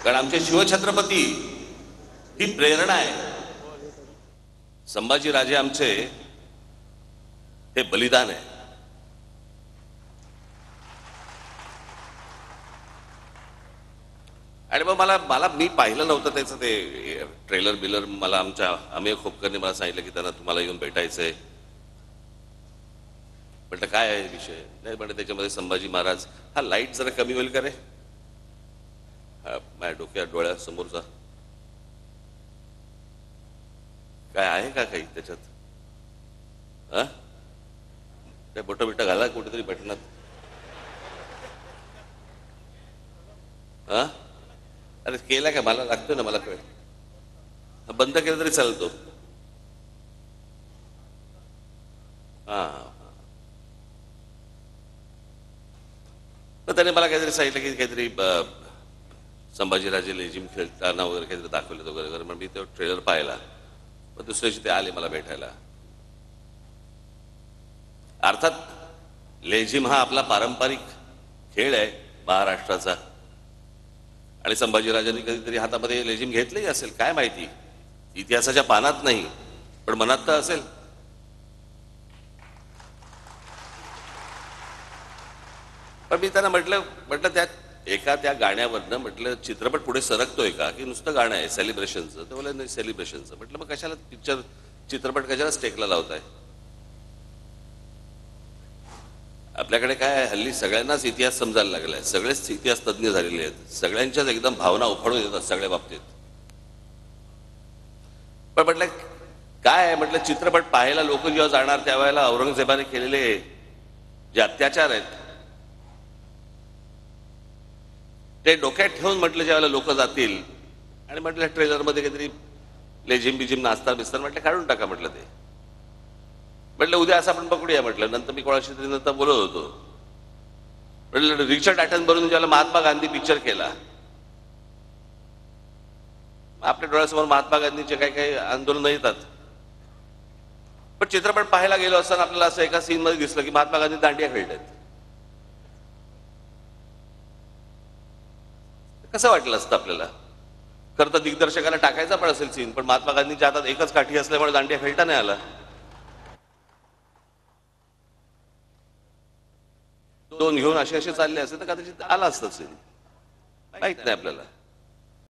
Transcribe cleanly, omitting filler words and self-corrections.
कारण आमचे शिवछत्रपती ही प्रेरणा आहे. संभाजीराजे आमचे हे बलिदान आहे. आणि मग मला मी पाहिलं नव्हतं त्याचं ते ट्रेलर बिलर. मला आमच्या अमेय खोपकरने मला सांगितलं की त्यांना तुम्हाला येऊन भेटायचंय. म्हटलं काय आहे विषय. नाही म्हटलं त्याच्यामध्ये संभाजी महाराज. हा लाईट जरा कमी होईल का रे, माझ्या डोक्यात डोळ्यासमोरचा काय आहे का काही त्याच्यात. हा त्या बोटं बिटं घाला कुठेतरी बटनात. हा अरे केला का, मला लागतो ना, मला कळ. बंद केलं तरी चालतो. हा तर त्याने मला काहीतरी सांगितलं की काहीतरी संभाजीराजे लेझिम खेळताना वगैरे काहीतरी दाखवलं वगैरे वगैरे. मग मी तो ट्रेलर पाहिला. मग दुसऱ्या दिवशी ते आले मला भेटायला. अर्थात लेझिम हा आपला पारंपरिक खेळ आहे महाराष्ट्राचा. आणि संभाजीराजांनी कधीतरी हातामध्ये लेझिम घेतलंही असेल काय माहिती. इतिहासाच्या पानात नाही पण मनात तर असेल. पण मी त्यांना म्हटलं त्यात एका त्या गाण्यावरनं म्हटलं चित्रपट पुढे सरकतोय का की नुसतं गाणं आहे सेलिब्रेशनचं. तर बोला नाही सेलिब्रेशनचं. म्हटलं मग कशाला चित्रपट कशाला स्टेकला लावताय. आपल्याकडे काय हल्ली सगळ्यांनाच इतिहास समजायला लागलाय. सगळेच इतिहास तज्ज्ञ झालेले आहेत. सगळ्यांच्याच एकदम भावना उफाळून येतात सगळ्या बाबतीत. पण म्हटलं काय आहे, म्हटलं चित्रपट पाहायला लोक जेव्हा जाणार त्यावेळेला औरंगजेबाने केलेले जे अत्याचार आहेत ते डोक्यात ठेवून म्हटलं ज्यावेळेला लोक जातील आणि म्हटलं ट्रेलरमध्ये काहीतरी लेझिम बिझिम नाचतात बिस्तार म्हटलं काढून टाका. म्हटलं ते म्हटलं उद्या असं आपण पकडूया. म्हटलं नंतर मी कोणाशी तरी नंतर बोलत होतो. म्हटलं रिचर्ड ॲटनबरोबर ज्याला महात्मा गांधी पिक्चर केला, आपल्या डोळ्यासमोर महात्मा गांधीचे काही काही आंदोलन येतात. पण चित्रपट पाहायला गेलो असताना आपल्याला असं एका सीन मध्ये दिसलं की महात्मा गांधी दांडिया खेळतात. कसं वाटलं असतं आपल्याला. खरं तर दिग्दर्शकाला टाकायचा पण असेल सीन, पण महात्मा गांधींच्या हातात एकच काठी असल्यामुळे दांडिया खेळता नाही आला. दोन घेऊन असे चालले असेल तर कदाचित आला असतं सीन. माहित नाही आपल्याला.